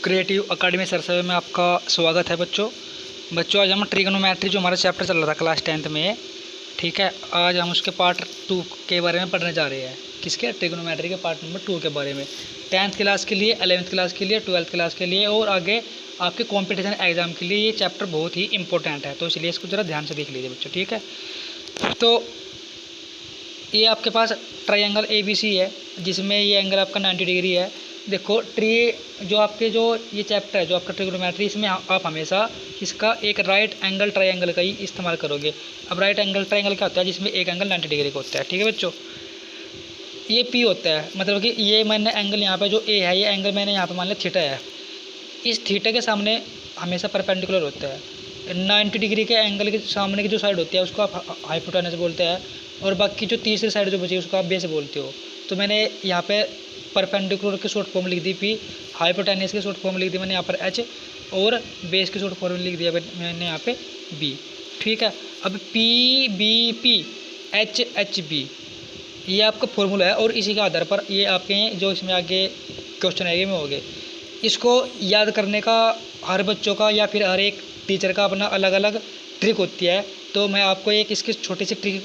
Creative academy सरसवे में आपका स्वागत है बच्चों आज हम ट्रिग्नोमेट्री जो हमारा चैप्टर चल रहा था क्लास 10th में, ठीक है। आज हम उसके पार्ट 2 के बारे में पढ़ने जा रहे हैं। किसके? ट्रिग्नोमेट्री के पार्ट नंबर 2 के बारे में। 10th क्लास के लिए, 11th क्लास के लिए, 12th क्लास के लिए और आगे आपके कॉम्पिटिशन एग्जाम के लिए ये चैप्टर बहुत ही इंपॉर्टेंट है, तो इसलिए इसको ज़रा ध्यान से देख लीजिए बच्चों, ठीक है। तो ये आपके पास ट्रायंगल ABC है जिसमें ये एंगल आपका 90 डिग्री है। देखो जो ये चैप्टर है जो आपका ट्रिग्नोमेट्री, इसमें आप हमेशा इसका एक राइट एंगल ट्रायंगल का ही इस्तेमाल करोगे। अब राइट एंगल ट्रायंगल क्या होता है? जिसमें एक एंगल 90 डिग्री का होता है, ठीक है बच्चों। ये P होता है, मतलब कि ये मैंने एंगल यहाँ पे जो A है, ये एंगल मैंने यहाँ पे मान लिया थीटा है। इस थीटा के सामने हमेशा परपेंडिकुलर होता है। 90 डिग्री के एंगल के सामने की जो साइड होती है उसको आप हाइपोटेनस बोलते हैं, और बाकी जो तीसरी साइड जो बची है उसको आप बेस बोलते हो। तो मैंने यहाँ पे परपेंडिकुलर की शॉर्ट फॉर्म लिख दी P, हाइपोटेनस की शॉर्ट फॉर्म लिख दी मैंने यहाँ पर H, और बेस की शॉर्ट फॉर्म लिख दिया मैंने यहाँ पे B, ठीक है। अब PBP HHB ये आपका फॉर्मूला है, और इसी के आधार पर ये आपके जो इसमें आगे क्वेश्चन आएंगे में होंगे। इसको याद करने का हर बच्चों का या फिर हर एक टीचर का अपना अलग अलग ट्रिक होती है। तो मैं आपको एक इसकी छोटी सी ट्रिक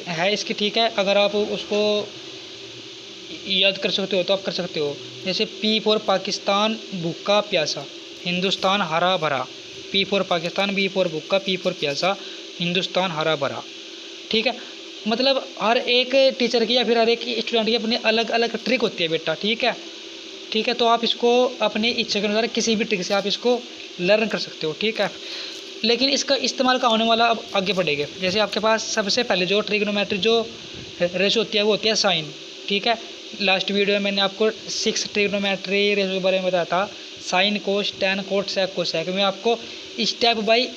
है इसकी, ठीक है। अगर आप उसको याद कर सकते हो तो आप कर सकते हो। जैसे P फॉर पाकिस्तान भूखा प्यासा, हिंदुस्तान हरा भरा। P for Pakistan, B for भूखा, P फॉर प्यासा, हिंदुस्तान हरा भरा, ठीक है। मतलब हर एक टीचर की या फिर हर एक स्टूडेंट की अपनी अलग अलग ट्रिक होती है बेटा, ठीक है, ठीक है। तो आप इसको अपनी इच्छा के अनुसार किसी भी ट्रिक से आप इसको लर्न कर सकते हो, ठीक है। लेकिन इसका इस्तेमाल का होने वाला अब आगे बढ़ेगा। जैसे आपके पास सबसे पहले जो ट्रिग्नोमेट्री जो रेशो होती है वो होती है साइन, ठीक है। लास्ट वीडियो में मैंने आपको 6 ट्रिग्नोमेट्री रेशो के बारे में बताया था, sign, cos, tan, cot, sec, cosec. में आपको स्टेप बाई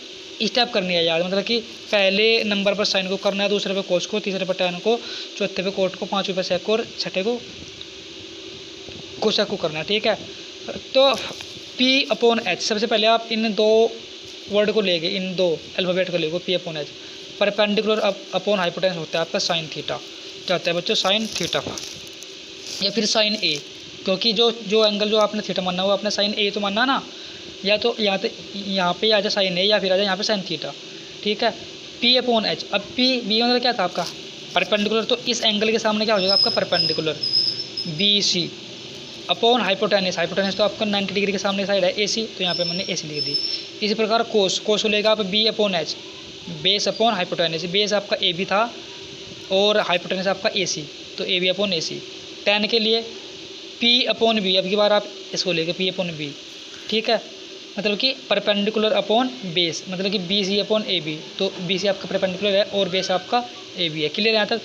स्टेप करनी है याद, मतलब कि पहले नंबर पर साइन को करना है, दूसरे पे कोस को, तीसरे पे टैन को, चौथे पे कोट को, पाँचवें पे सेक को, और छठे को कोसेक को करना है, ठीक है। तो P/H सबसे पहले आप इन दो वर्ड को लेंगे, इन दो अल्फ़ाबेट को लेंगे, P/H। परपेंडिकुलर अपॉन हाइपोटेनस होता है आपका साइन थीटा, क्या होता है बच्चों? Sine theta. या फिर साइन A, क्योंकि जो एंगल जो आपने थीटा मानना वो आपने साइन A तो मानना ना, या तो यहाँ पे आ जाए साइन A या फिर आ जाए यहाँ पे साइन थीटा, ठीक है। P/H। अब B मतलब क्या था आपका? परपेंडिकुलर। तो इस एंगल के सामने क्या हो जाएगा आपका? Perpendicular BC upon hypotenuse. Hypotenuse तो आपका 90 डिग्री के सामने साइड है AC, तो यहाँ पे मैंने AC लिख दी। इसी प्रकार कोस को लेगा आप B/H, base upon hypotenuse. Base आपका AB था और हाइपोटेनस आपका AC, तो AB/AC। टैन के लिए P/B, अब की बार आप इसको लेंगे P/B, ठीक है। मतलब कि परपेंडिकुलर अपॉन बेस, मतलब कि BC/AB, तो BC आपका परपेंडिकुलर है और बेस आपका AB है। क्लियर है यहाँ तक?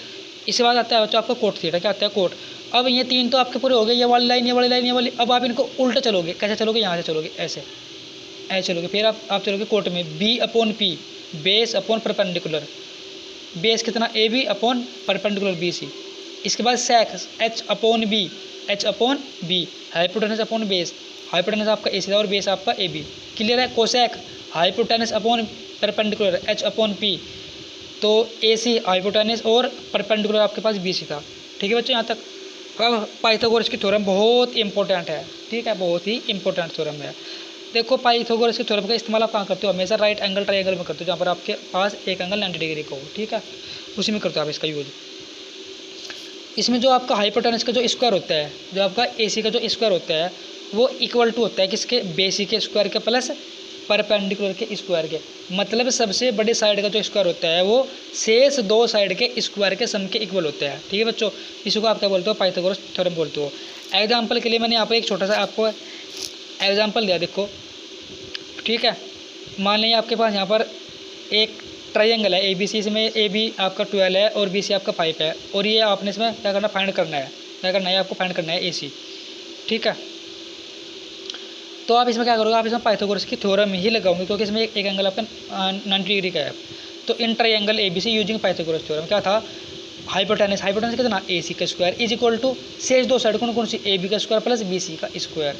इसके बाद आता है बच्चों आपका कोट थीटा। क्या आता है? कोट। अब ये तीन तो आपके पूरे हो गए, ये वाली लाइन, ये वाली लाइन, ये वाली। अब आप इनको उल्टा चलोगे। कैसे चलोगे? यहाँ से चलोगे, ऐसे चलोगे। फिर आप चलोगे कोट में B/P, base upon perpendicular. Base कितना? AB upon perpendicular BC। इसके बाद सेक H/B, H/B, hypotenuse upon base. Hypotenuse आपका AC था और बेस आपका AB। क्लियर है? Cosec hypotenuse upon perpendicular H/P, तो AC हाइपोटेनस और परपेंडिकुलर आपके पास BC था, ठीक है बच्चों यहाँ तक। अब पाइथागोरस की थ्योरम बहुत इंपॉर्टेंट है, ठीक है, बहुत ही इंपॉर्टेंट थ्योरम है। देखो पाइथागोरस की थ्योरम का इस्तेमाल आप कहाँ करते हो? हमेशा राइट एंगल ट्रायंगल में करते हो, जहाँ पर आपके पास एक एंगल 90 डिग्री का हो, ठीक है, उसी में करते हो आप इसका यूज। इसमें जो आपका हाइपोटेनस का जो स्क्वायर होता है, जो आपका AC का जो स्क्वायर होता है, वो इक्वल टू होता है किसके? बेसी के स्क्वायर के प्लस परपेंडिकुलर के स्क्वायर के। मतलब सबसे बड़ी साइड का जो स्क्वायर होता है वो शेष दो साइड के स्क्वायर के सम के इक्वल होता है, ठीक है बच्चों। इसी को आप क्या बोलते हो? पाइथागोरस थ्योरम बोलते हो। एग्जाम्पल के लिए मैंने यहाँ पर एक छोटा सा आपको एग्जाम्पल दिया, देखो, ठीक है। मान लीजिए आपके पास यहाँ पर एक ट्रायंगल है ABC, इसमें AB आपका 12 है और BC आपका 5 है, और ये आपने इसमें क्या करना? फाइंड करना है। क्या करना है? आपको फाइंड करना है AC, ठीक है। तो आप इसमें क्या करोगे? आप इसमें पाइथागोरस की थ्योरम ही लगाओगे, क्योंकि इसमें एक एंगल आपका 90 डिग्री का है। तो in triangle ABC using Pythagoras theorem क्या था? हाइपोटेनस कितना? AC का स्क्वायर इज इक्वल टू शेष दो साइड कौन सी? AB का स्क्वायर प्लस BC का स्क्वायर।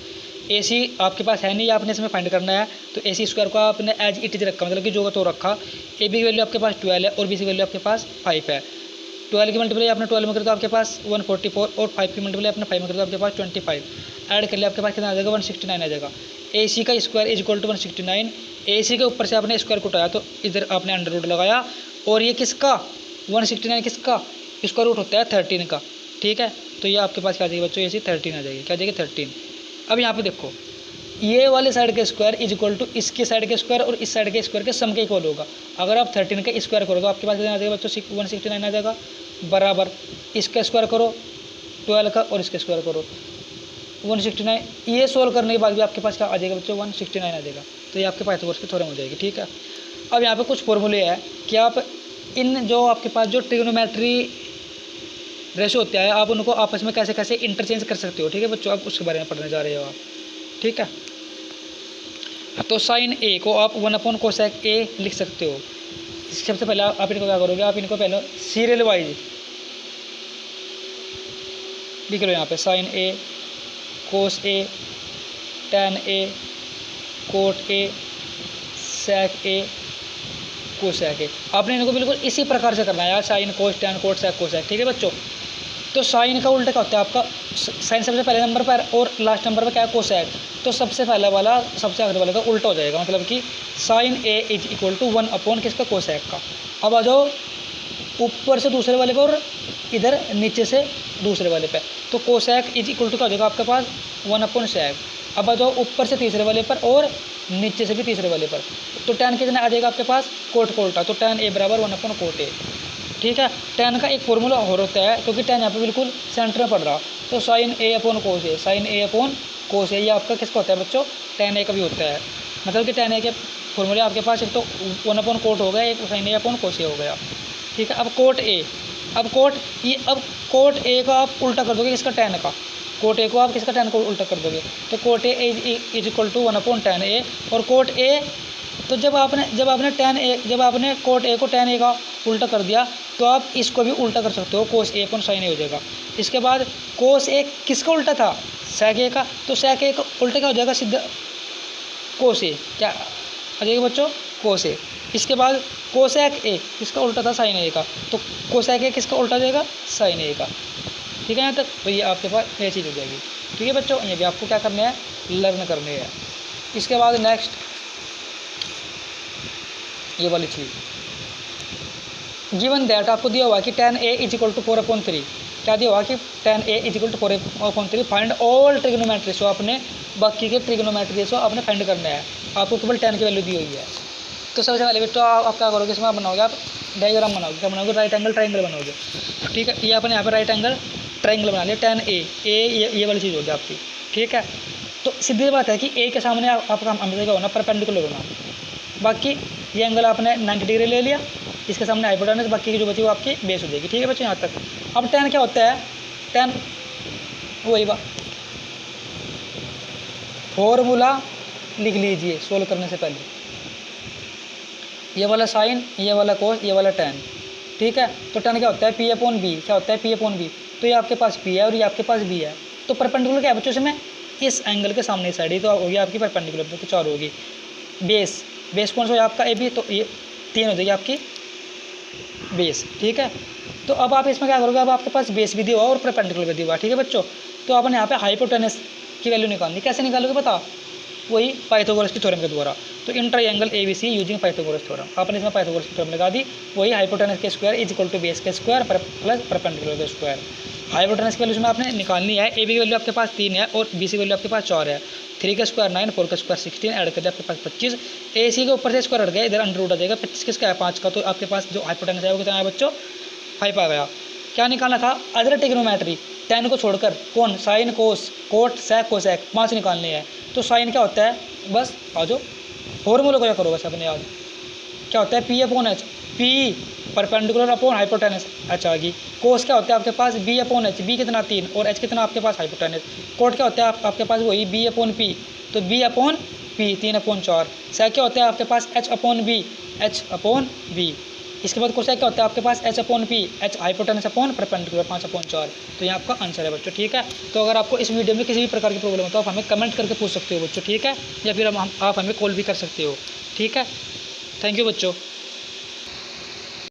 AC आपके पास है नहीं, आपने इसमें फाइंड करना है, तो AC स्क्वायर को आपने एज इट इज रखा, मतलब कि जो तो रखा। AB की वैल्यू आपके पास 12 है और BC की वैल्यू आपके पास 5 है। 12 की मल्टीप्लाई आपने 12 में करो तो आपके पास 144 और 5 की मल्टीप्लाई आपने 5 में करो तो आपके पास 25 ऐड कर लिया, आपके पास कितना आ जाएगा 169 आ जाएगा। AC का square is equal to 169। AC के ऊपर से आपने स्क्वायर को उठाया तो इधर आपने अंडर रूट लगाया, और ये किसका 169 किसका स्क्वायर रूट होता है 13 का, ठीक है। तो ये आपके पास क्या आ जाएगी बच्चों, AC 13 आ जाएगी, क्या आ जाएगी 13। अब यहाँ पे देखो ये वाले साइड के स्क्वायर इज इक्वल टू इसके साइड के स्क्वायर और इस साइड के स्क्वायर के सम के इक्वल होगा। अगर आप 13 का स्क्वायर करो तो आपके पास कितना आ जाएगा बच्चों 169 आ जाएगा, बराबर इसका स्क्वायर करो 12 का और इसका स्क्वायर करो 169। ये सोल्व करने के बाद भी आपके पास क्या आ जाएगा बच्चों 169 आ जाएगा। तो ये आपके पाइथागोरस की थ्योरम हो जाएगी, ठीक है। अब यहाँ पे कुछ फॉर्मूले हैं कि आप इन जो आपके पास जो ट्रिग्नोमेट्री रेशो होता है आप उनको आपस में कैसे कैसे इंटरचेंज कर सकते हो, ठीक है बच्चों। आप उसके बारे में पढ़ने जा रहे हो आप, ठीक है। तो साइन ए को आप 1/cosec A लिख सकते हो। सबसे पहले आप इनको क्या करोगे, आप इनको पहले सीरियल वाइज लिख लो। यहाँ पे sine A, cos A, tan A, cot A, sec A, cosec A. आपने इनको बिल्कुल इसी प्रकार से करना है यार, sine cos tan cot sec cosec, ठीक है बच्चों। तो साइन का उल्टा क्या होता है आपका, साइन सबसे पहले नंबर पर और लास्ट नंबर पर क्या है कोसेक, तो सबसे पहला वाला सबसे आखिरी वाले का उल्टा हो जाएगा, मतलब कि sine A is equal to 1 किसका कोसेक का। अब आ जाओ ऊपर से दूसरे वाले पर और इधर नीचे से दूसरे वाले पे, तो कोसेक इज इक्वल टू क्या हो जाएगा आपके पास 1/sec। अब आ जाओ ऊपर से तीसरे वाले पर और नीचे से भी तीसरे वाले पर, तो टैन कितना आ जाएगा आपके पास कोट को उल्टा, तो टैन ए बराबर 1/cot A, ठीक है। टैन का एक फॉर्मूला और होता है क्योंकि टैन यहाँ पे बिल्कुल सेंटर में पड़ रहा, तो sign A/cos A, sign A/cos A ये आपका किसका होता है बच्चों, टैन ए का भी होता है। मतलब कि टैन ए के फॉर्मूले आपके पास एक तो 1/cot हो गया, एक साइन A/cos A हो गया, ठीक है। अब कोट ए, अब कोट ए को आप उल्टा कर दोगे किसका टैन का, कोट ए को आप किसका टैन को उल्टा कर दोगे, तो cot A is equal to 1/tan A। और कोट ए तो जब आपने कोट ए को टैन ए का उल्टा कर दिया तो आप इसको भी उल्टा कर सकते हो, कोस A/sin A हो जाएगा। इसके बाद कोस ए किसका उल्टा था, सेक ए का, तो सेक ए का उल्टा क्या हो जाएगा सीधा कोस ए, क्या आ जाएगा बच्चों कोस ए। इसके बाद कोसेक ए किसका उल्टा था साइन ए का, तो कोसेक ए किसका उल्टा देगा साइन ए का, ठीक है यहाँ तक। तो ये आपके पास ये चीज़ हो जाएगी, ठीक है बच्चों। ये भी आपको क्या करना है, लर्न करनी है। इसके बाद नेक्स्ट ये वाली चीज़ गिवन दैट आपको दिया हुआ कि tan A is equal to 4/3, क्या दिया हुआ कि tan A is equal to 4/3 find all trigonometry ratio, आपने बाकी के ट्रिग्नोमेट्री रेशो आपने फाइंड करना है, आपको केवल tan की वैल्यू दी हुई है। तो सबसे पहले बेटा आप क्या करोगे, इसमें आप बनाओगे आप डायग्राम बनाओगे, क्या बनाओगे राइट एंगल ट्राइंगल बनाओगे, ठीक है। ये आपने यहाँ पर राइट एंगल ट्राइंगल बना लिया, tan A ये वाली चीज़ होगी आपकी, ठीक है। तो सीधी बात है कि A के सामने आपका हमेशा क्या होना परपेंडिकुलर होना, बाकी ये एंगल आपने 90 डिग्री ले लिया, इसके सामने हाइपोटेनस, बाकी की जो बची वो आपकी बेस हो जाएगी, ठीक है बच्चों यहाँ तक। अब tan क्या होता है, tan वही बात फॉर्मूला लिख लीजिए सोल्व करने से पहले, ये वाला साइन, ये वाला कोस, ये वाला tan, ठीक है। तो tan क्या होता है P/B, क्या होता है P/B, तो ये आपके पास P है और ये आपके पास B है। तो परपेंडिकुलर क्या है बच्चों इसमें, इस एंगल के सामने साइड ही तो होगी आपकी परपेंडिकुलर, तो 4 होगी। बेस कौन सा है आपका AB, तो ये 3 हो जाएगी आपकी बेस, ठीक है। तो अब आप इसमें क्या करोगे, अब आपके पास बेस भी दिया हुआ और परपेंडिकुलर भी दिया हुआ, ठीक है बच्चों। तो आपने यहाँ पे हाइपोटेनस की वैल्यू निकालनी, कैसे निकालोगे पता, वही पाइथागोरस की थ्योरम के द्वारा। तो in triangle ABC using Pythagoras theorem, आपने इसमें पाइथागोरस की थ्योरम लगा दी, वही हाइपोटेनस के square is equal to base के स्क्वायर प्लस परपेंडिकुलर के स्क्वायर। हाइपोटेनस की वैल्यू में आपने निकालनी है, AB की वैल्यू आपके पास 3 है और BC की वैल्यू आपके पास 4 है। 3 का स्क्वायर 9, 4 का स्क्वायर 16, ऐड कर दिया आपके पास 25। AC के ऊपर से स्क्वायर हट गया, इधर अंडर रूट आ जाएगा, 25 किसका है 5 का, तो आपके पास जो हाइपोटेनस है वो कितना है बच्चों 5 आ गया। क्या निकालना था, अदर ट्रिग्नोमेट्री tan को छोड़कर कौन, sine cos cot sec cosec 5 निकालने हैं। तो साइन क्या होता है, बस आ जाओ फॉर्मूला को क्या करो बस अपने याद, क्या होता है P/H, P perpendicular upon hypotenuse H आ गई। कोस क्या होता है आपके पास B/H, B कितना 3 और H कितना आपके पास हाइपोटेनस। कोट क्या होता है आपके पास वही B/P, तो B/P 3/4। सेक क्या होता है आपके पास H/B। इसके बाद कोसेक क्या होता है आपके पास H/P, H hypotenuse upon perpendicular 5/4। तो ये आपका आंसर है बच्चों, ठीक है। तो अगर आपको इस वीडियो में किसी भी प्रकार की प्रॉब्लम हो तो आप हमें कमेंट करके पूछ सकते हो बच्चों, ठीक है, या फिर आप हमें कॉल भी कर सकते हो, ठीक है। थैंक यू बच्चों।